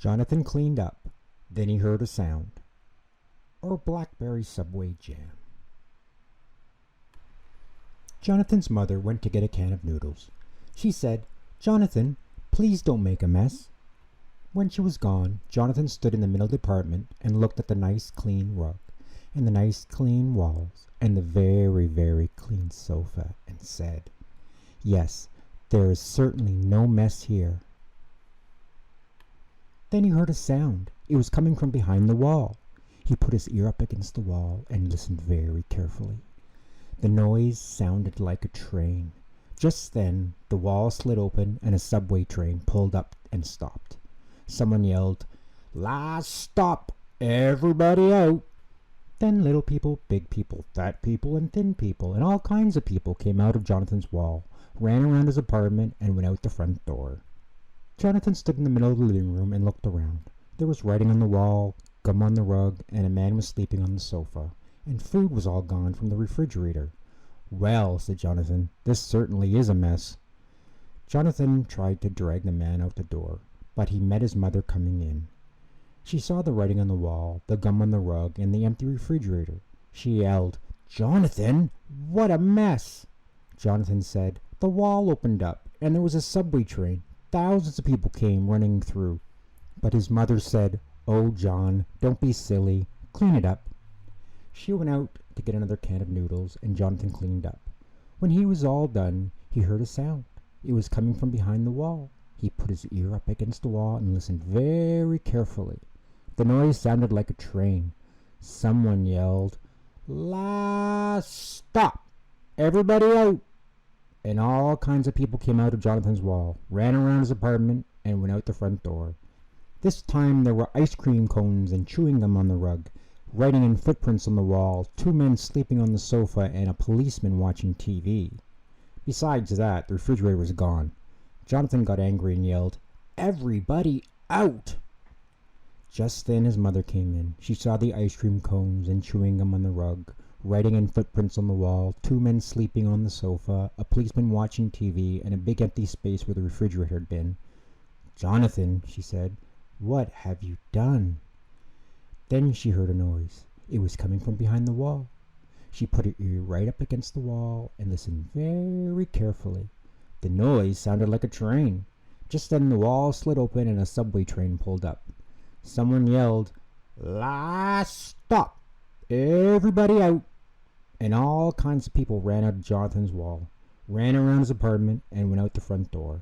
Jonathan cleaned up. Then he heard a sound. Or blackberry Subway jam. Jonathan's mother went to get a can of noodles. She said, "Jonathan, please don't make a mess." When she was gone, Jonathan stood in the middle department and looked at the nice clean rug, and the nice clean walls, and the very, very clean sofa, and said, "Yes, there is certainly no mess here." Then he heard a sound. It was coming from behind the wall. He put his ear up against the wall and listened very carefully. The noise sounded like a train. Just then, the wall slid open and a subway train pulled up and stopped. Someone yelled, "Last stop! Everybody out!" Then little people, big people, fat people, and thin people, and all kinds of people came out of Jonathan's wall, ran around his apartment, and went out the front door. Jonathan stood in the middle of the living room and looked around. There was writing on the wall, gum on the rug, and a man was sleeping on the sofa, and food was all gone from the refrigerator. "Well," said Jonathan, "this certainly is a mess." Jonathan tried to drag the man out the door, but he met his mother coming in. She saw the writing on the wall, the gum on the rug, and the empty refrigerator. She yelled, "Jonathan, what a mess!" Jonathan said, "The wall opened up, and there was a subway train. Thousands of people came running through." But his mother said, "Oh, John, don't be silly. Clean it up." She went out to get another can of noodles, and Jonathan cleaned up. When he was all done, he heard a sound. It was coming from behind the wall. He put his ear up against the wall and listened very carefully. The noise sounded like a train. Someone yelled, "Last stop! Everybody out!" And all kinds of people came out of Jonathan's wall, ran around his apartment, and went out the front door. This time there were ice cream cones and chewing gum on the rug, writing and footprints on the wall, 2 men sleeping on the sofa, and a policeman watching TV. Besides that, the refrigerator was gone. Jonathan got angry and yelled, "Everybody out!" Just then his mother came in. She saw the ice cream cones and chewing gum on the rug, writing and footprints on the wall, 2 men sleeping on the sofa, a policeman watching TV, and a big empty space where the refrigerator had been. "Jonathan," she said, "what have you done?" Then she heard a noise. It was coming from behind the wall. She put her ear right up against the wall and listened very carefully. The noise sounded like a train. Just then the wall slid open and a subway train pulled up. Someone yelled, "Last stop! Everybody out!" And all kinds of people ran out of Jonathan's wall, ran around his apartment, and went out the front door.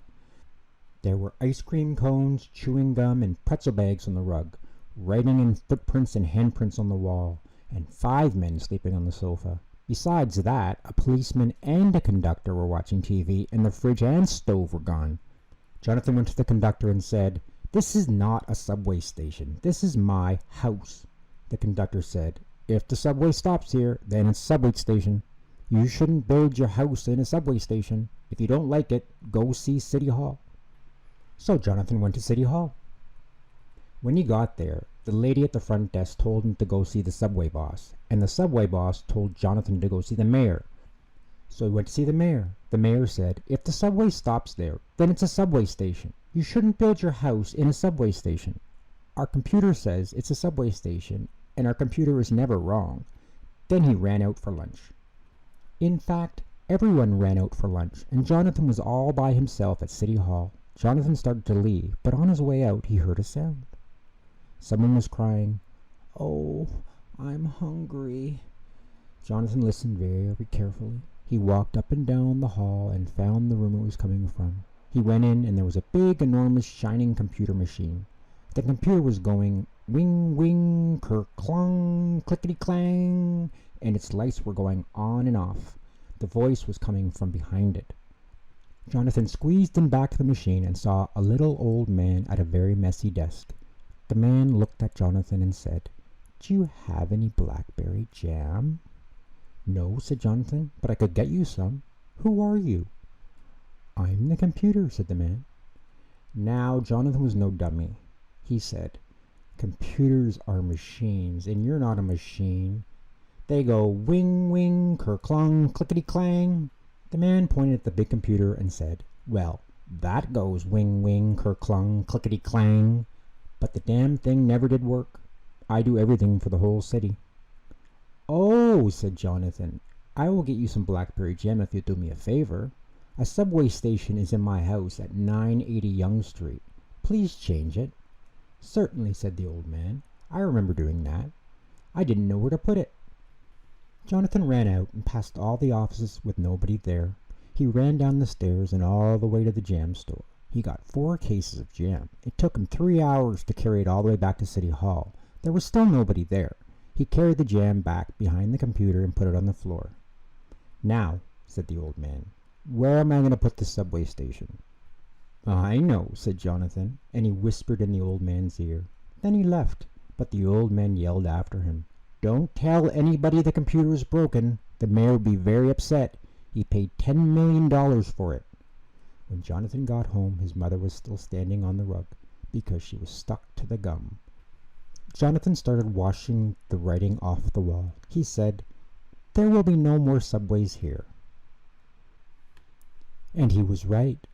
There were ice cream cones, chewing gum, and pretzel bags on the rug, writing and footprints and handprints on the wall, and 5 men sleeping on the sofa. Besides that, a policeman and a conductor were watching TV, and the fridge and stove were gone. Jonathan went to the conductor and said, "This is not a subway station. This is my house." The conductor said, "If the subway stops here, then it's a subway station. You shouldn't build your house in a subway station. If you don't like it, go see City Hall." So Jonathan went to City Hall. When he got there, the lady at the front desk told him to go see the subway boss, and the subway boss told Jonathan to go see the mayor. So he went to see the mayor. The mayor said, "If the subway stops there, then it's a subway station. You shouldn't build your house in a subway station. Our computer says it's a subway station, and our computer is never wrong." Then he ran out for lunch. In fact, everyone ran out for lunch, and Jonathan was all by himself at City Hall. Jonathan started to leave, but on his way out he heard a sound. Someone was crying, "Oh, I'm hungry." Jonathan listened very carefully. He walked up and down the hall and found the room it was coming from. He went in, and there was a big, enormous, shining computer machine. The computer was going wing, wing, ker-clong, clickety-clang, and its lights were going on and off. The voice was coming from behind it. Jonathan squeezed in back of the machine and saw a little old man at a very messy desk. The man looked at Jonathan and said, "Do you have any blackberry jam?" "No," said Jonathan, "but I could get you some. Who are you?" "I'm the computer," said the man. Now Jonathan was no dummy. He said, "Computers are machines, and you're not a machine. They go wing, wing, ker-clong, clickety-clang." The man pointed at the big computer and said, "Well, that goes wing, wing, ker-clong, clickety-clang. but the damn thing never did work. I do everything for the whole city." "Oh," said Jonathan, "I will get you some blackberry jam if you do me a favor. A subway station is in my house at 980 Young Street. Please change it." "Certainly," said the old man. "I remember doing that. I didn't know where to put it." Jonathan ran out and passed all the offices with nobody there. He ran down the stairs and all the way to the jam store. He got 4 cases of jam. It took him 3 hours to carry it all the way back to City Hall. There was still nobody there. He carried the jam back behind the computer and put it on the floor. "Now," said the old man, "where am I going to put the subway station?" "I know," said Jonathan, and he whispered in the old man's ear. Then he left, but the old man yelled after him, "Don't tell anybody the computer is broken. The mayor will be very upset. He paid $10 million for it." When Jonathan got home, his mother was still standing on the rug because she was stuck to the gum. Jonathan started washing the writing off the wall. He said, "There will be no more subways here." And he was right.